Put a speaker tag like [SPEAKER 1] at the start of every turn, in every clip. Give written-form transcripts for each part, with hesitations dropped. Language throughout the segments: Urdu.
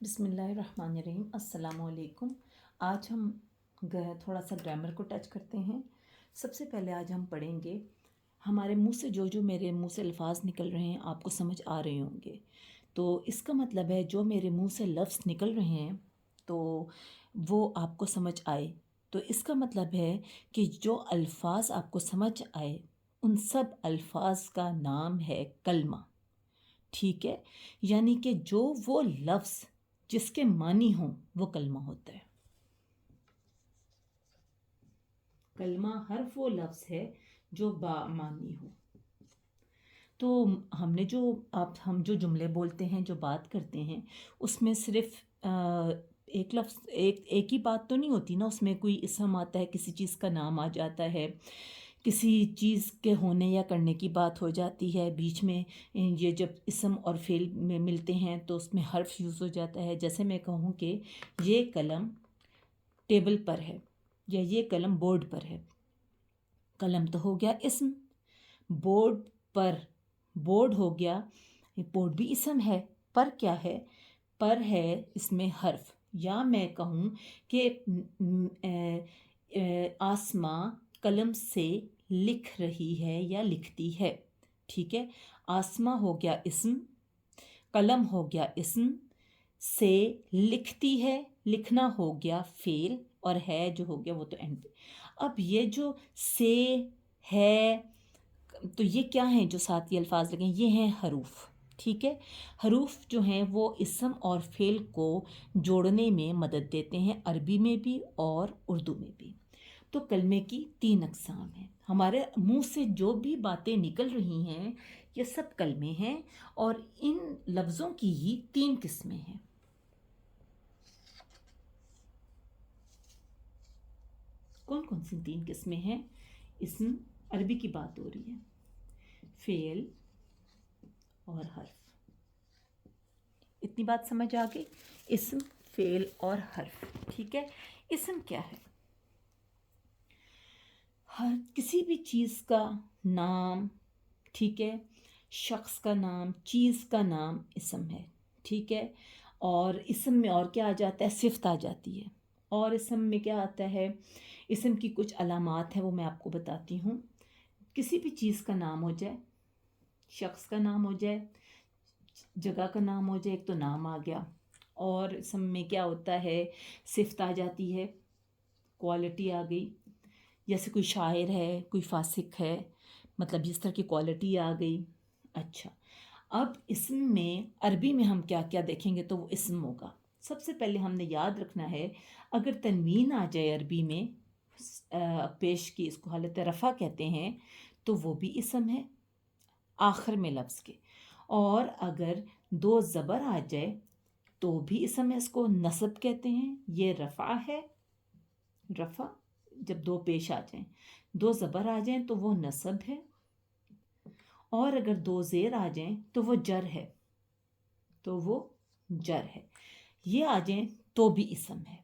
[SPEAKER 1] بسم اللہ الرحمن الرحیم۔ السلام علیکم۔ آج ہم تھوڑا سا گرامر کو ٹچ کرتے ہیں۔ سب سے پہلے آج ہم پڑھیں گے ہمارے منہ سے جو میرے منہ سے الفاظ نکل رہے ہیں آپ کو سمجھ آ رہے ہوں گے، تو اس کا مطلب ہے جو میرے منہ سے لفظ نکل رہے ہیں تو وہ آپ کو سمجھ آئے، تو اس کا مطلب ہے کہ جو الفاظ آپ کو سمجھ آئے ان سب الفاظ کا نام ہے کلمہ، ٹھیک ہے؟ یعنی کہ جو وہ لفظ جس کے معنی ہوں وہ کلمہ ہوتا ہے۔ کلمہ حرف وہ لفظ ہے جو با معنی ہو۔ تو ہم جو جملے بولتے ہیں، جو بات کرتے ہیں، اس میں صرف ایک لفظ ایک ہی بات تو نہیں ہوتی نا، اس میں کوئی اسم آتا ہے، کسی چیز کا نام آ جاتا ہے، کسی چیز کے ہونے یا کرنے کی بات ہو جاتی ہے، بیچ میں یہ جب اسم اور فعل میں ملتے ہیں تو اس میں حرف یوز ہو جاتا ہے۔ جیسے میں کہوں کہ یہ قلم ٹیبل پر ہے یا یہ قلم بورڈ پر ہے، قلم تو ہو گیا اسم، بورڈ پر بورڈ ہو گیا، بورڈ بھی اسم ہے، پر کیا ہے؟ پر ہے اس میں حرف۔ یا میں کہوں کہ آسماں قلم سے لکھ رہی ہے یا لکھتی ہے، ٹھیک ہے؟ آسماں ہو گیا اسم، قلم ہو گیا اسم، سے لکھتی ہے، لکھنا ہو گیا فعل، اور ہے جو ہو گیا وہ تو اینڈ پہ۔ اب یہ جو سے ہے، تو یہ کیا ہیں جو ساتھ یہ الفاظ لگیں؟ یہ ہیں حروف، ٹھیک ہے؟ حروف جو ہیں وہ اسم اور فعل کو جوڑنے میں مدد دیتے ہیں، عربی میں بھی اور اردو میں بھی۔ تو کلمے کی 3 اقسام ہیں۔ ہمارے منہ سے جو بھی باتیں نکل رہی ہیں یہ سب کلمے ہیں، اور ان لفظوں کی ہی 3 قسمیں ہیں۔ کون کون سی 3 قسمیں ہیں؟ اسم، عربی کی بات ہو رہی ہے، فعل اور حرف۔ اتنی بات سمجھ آ گئی؟ اسم، فعل اور حرف، ٹھیک ہے؟ اسم کیا ہے؟ ہر کسی بھی چیز کا نام، ٹھیک ہے؟ شخص کا نام، چیز کا نام اسم ہے، ٹھیک ہے؟ اور اسم میں اور کیا آ جاتا ہے؟ صفت آ جاتی ہے۔ اور اسم میں کیا آتا ہے؟ اسم کی کچھ علامات ہیں، وہ میں آپ کو بتاتی ہوں۔ کسی بھی چیز کا نام ہو جائے، شخص کا نام ہو جائے، جگہ کا نام ہو جائے، ایک تو نام آ گیا، اور اسم میں کیا ہوتا ہے؟ صفت آ جاتی ہے، کوالٹی آ گئی، جیسے کوئی شاعر ہے، کوئی فاسق ہے، مطلب جس طرح کی کوالٹی آ گئی۔ اچھا، اب اسم میں عربی میں ہم کیا کیا دیکھیں گے تو وہ اسم ہوگا۔ سب سے پہلے ہم نے یاد رکھنا ہے، اگر تنوین آ جائے عربی میں پیش کی، اس کو حالت رفع کہتے ہیں، تو وہ بھی اسم ہے آخر میں لفظ کے۔ اور اگر 2 زبر آ جائے تو بھی اسم ہے، اس کو نصب کہتے ہیں، یہ رفع ہے، رفع جب 2 پیش آ جائیں، 2 زبر آ جائیں تو وہ نصب ہے، اور اگر 2 زیر آ جائیں تو وہ جر ہے، تو وہ جر ہے، یہ آ جائیں تو بھی اسم ہے۔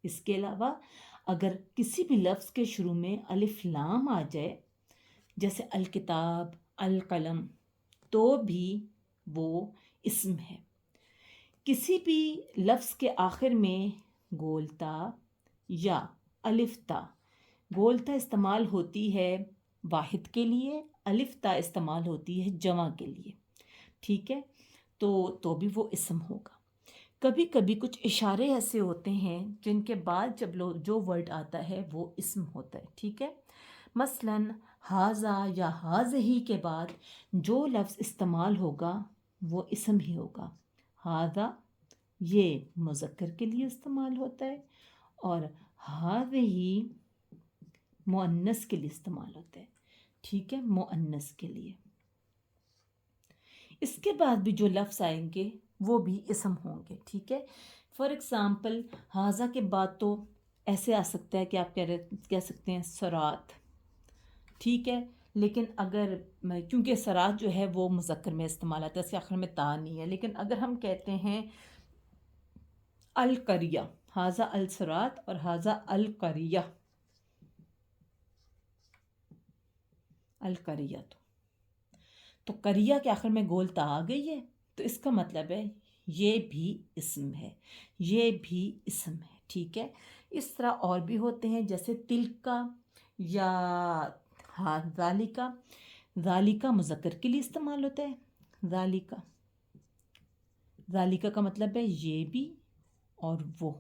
[SPEAKER 1] اس کے علاوہ اگر کسی بھی لفظ کے شروع میں الف لام آ جائے، جیسے الکتاب، القلم، تو بھی وہ اسم ہے۔ کسی بھی لفظ کے آخر میں گولتا یا الف تا، گولتا استعمال ہوتی ہے واحد کے لیے، الف تا استعمال ہوتی ہے جمع کے لیے، ٹھیک ہے؟ تو بھی وہ اسم ہوگا۔ کبھی کبھی کچھ اشارے ایسے ہوتے ہیں جن کے بعد جب جو ورڈ آتا ہے وہ اسم ہوتا ہے، ٹھیک ہے؟ مثلاً ہاذا یا ہاذہی کے بعد جو لفظ استعمال ہوگا وہ اسم ہی ہوگا۔ ہاذا یہ مذکر کے لیے استعمال ہوتا ہے، اور ہاذہی مؤنث کے لیے استعمال ہوتا ہے، ٹھیک ہے؟ مؤنث کے لیے۔ اس کے بعد بھی جو لفظ آئیں گے وہ بھی اسم ہوں گے، ٹھیک ہے؟ فار ایگزامپل ہاذا کے بعد تو ایسے آ سکتا ہے کہ آپ کہہ سکتے ہیں سرات، ٹھیک ہے؟ لیکن اگر کیونکہ سرات جو ہے وہ مذکر میں استعمال آتا ہے، اس کے آخر میں تا نہیں ہے، لیکن اگر ہم کہتے ہیں القریہ، ہاذا السرات اور ہاذا القریہ، القریہ تو قریہ کے آخر میں گول تا آ گئی ہے، تو اس کا مطلب ہے یہ بھی اسم ہے، یہ بھی اسم ہے، ٹھیک ہے۔ اس طرح اور بھی ہوتے ہیں جیسے تلکا یا ہاں ذالکا، ذالکا مذکر کے لیے استعمال ہوتا ہے، ذالکا، ذالکا کا مطلب ہے یہ بھی اور وہ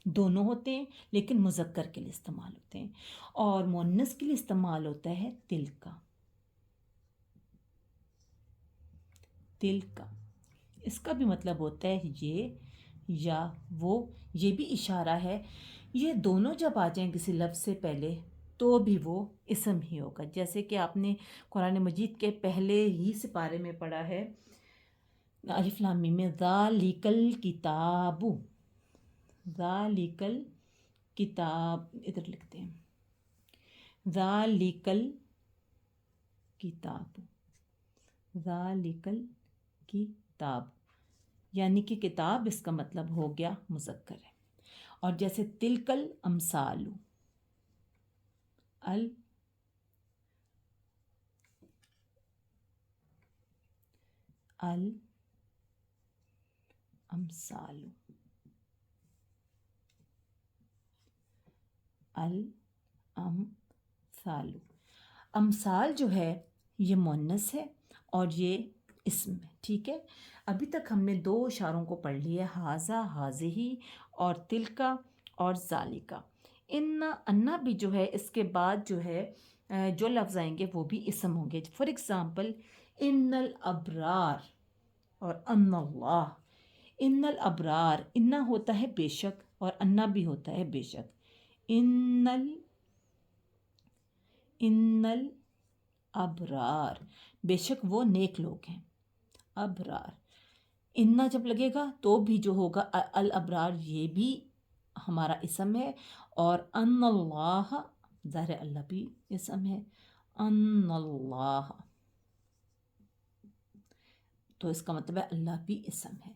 [SPEAKER 1] دونوں ہوتے ہیں لیکن مذکر کے لیے استعمال ہوتے ہیں، اور مؤنث کے لیے استعمال ہوتا ہے تلکا، تلکا، اس کا بھی مطلب ہوتا ہے یہ یا وہ، یہ بھی اشارہ ہے، یہ دونوں جب آ جائیں کسی لفظ سے پہلے تو بھی وہ اسم ہی ہوگا، جیسے کہ آپ نے قرآن مجید کے پہلے ہی سپارے میں پڑھا ہے الف لام میم میں ذالک الکتاب، ذالک الکتاب، ادھر لکھتے ہیں ذالک الکتاب، ذالک الکتاب، یعنی کہ کتاب اس کا مطلب ہو گیا مذکر ہے۔ اور جیسے تلک الامثال، الامثال، الامثال، امثال جو ہے یہ مؤنث ہے اور یہ اسم ہے، ٹھیک ہے۔ ابھی تک ہم نے دو اشاروں کو پڑھ لیا، ہاذا، ہاذہی، اور تلکا اور ذالکا۔ انا بھی جو ہے اس کے بعد جو ہے جو لفظ آئیں گے وہ بھی اسم ہوں گے، فار ایگزامپل ان الابرار اور ان اللہ، ان الابرار، انا ہوتا ہے بے شک اور انا بھی ہوتا ہے بے شک، ان الابرار، بے شک وہ نیک لوگ ہیں، ابرار، انا جب لگے گا تو بھی جو ہوگا الابرار یہ بھی ہمارا اسم ہے، اور ان اللہ، ظاہر اللہ بھی اسم ہے، ان اللہ، تو اس کا مطلب ہے اللہ بھی اسم ہے۔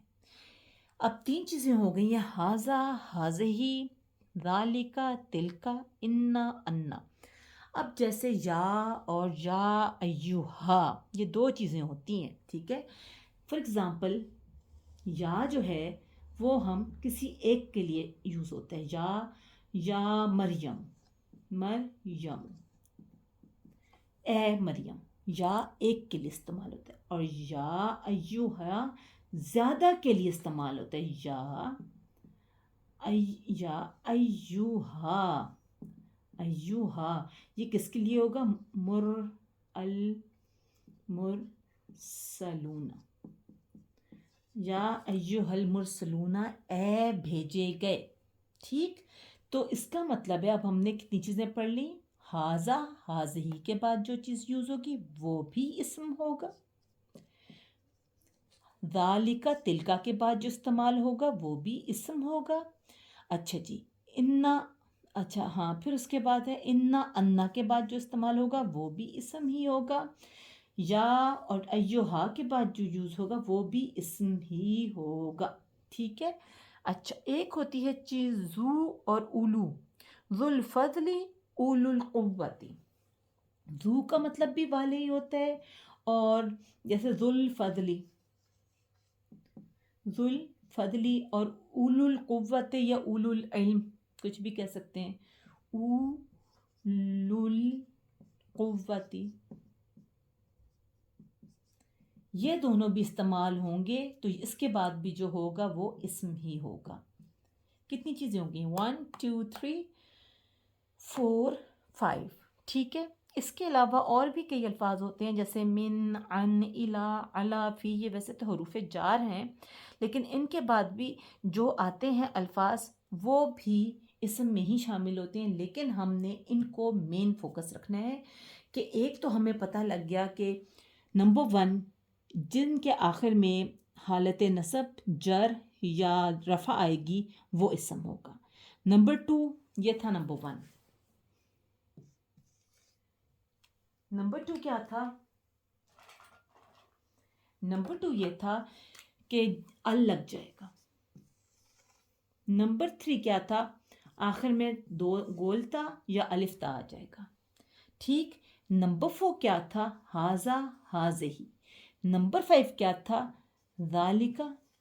[SPEAKER 1] اب تین چیزیں ہو گئی ہیں، ہاذا، ہاذہی، ذالکا، تلکا، انا۔ اب جیسے یا اور یا ایہا، یہ دو چیزیں ہوتی ہیں، ٹھیک ہے۔ فار ایگزامپل یا جو ہے وہ ہم کسی ایک کے لیے یوز ہوتا ہے، یا مریم، مریم، اے مریم، یا ایک کے لیے استعمال ہوتا ہے، اور یا ایہا زیادہ کے لیے استعمال ہوتا ہے، یا ایہا، ایہا یہ کس کے لیے ہوگا، المرسلون، یا ایہا المرسلون، اے بھیجے گئے، ٹھیک۔ تو اس کا مطلب ہے اب ہم نے کتنی چیزیں پڑھ لیں، ہاذا، ہاذہی کے بعد جو چیز یوز ہوگی وہ بھی اسم ہوگا، ذالکا، تلکا کے بعد جو استعمال ہوگا وہ بھی اسم ہوگا، اچھا جی، انا، اچھا ہاں، پھر اس کے بعد ہے انا کے بعد جو استعمال ہوگا وہ بھی اسم ہی ہوگا، یا اور ایہا کے بعد جو یوز ہوگا وہ بھی اسم ہی ہوگا، ٹھیک ہے۔ اچھا، ایک ہوتی ہے چیز ذو اور اولو، ذو الفضل، اولو القوت، ذو کا مطلب بھی والے ہی ہوتا ہے، اور جیسے ذو الفضلی، ذو الفضلی، اور اولو القوت یا اولو العلم، کچھ بھی کہہ سکتے ہیں، اولو القوت، یہ دونوں بھی استعمال ہوں گے تو اس کے بعد بھی جو ہوگا وہ اسم ہی ہوگا۔ کتنی چیزیں ہوں گی، 1 2 3 4 5، ٹھیک ہے۔ اس کے علاوہ اور بھی کئی الفاظ ہوتے ہیں جیسے من، عن، الا، علا، فی، یہ ویسے تو حروف جار ہیں لیکن ان کے بعد بھی جو آتے ہیں الفاظ وہ بھی اسم میں ہی شامل ہوتے ہیں، لیکن ہم نے ان کو مین فوکس رکھنا ہے کہ ایک تو ہمیں پتہ لگ گیا کہ نمبر 1 جن کے آخر میں حالت نصب، جر یا رفع آئے گی وہ اسم ہوگا۔ نمبر 2 یہ تھا نمبر 1، نمبر 2 کیا تھا، نمبر 2 یہ تھا کہ ال لگ جائے گا۔ نمبر 3 کیا تھا، آخر میں دو گولتا یا الف تا آ جائے گا، ٹھیک۔ نمبر 4 کیا تھا، ہاذا، ہاذہی۔ نمبر 5 کیا تھا، ذالکا،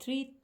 [SPEAKER 1] 3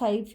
[SPEAKER 1] 5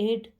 [SPEAKER 1] 8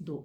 [SPEAKER 1] 2।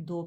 [SPEAKER 1] 2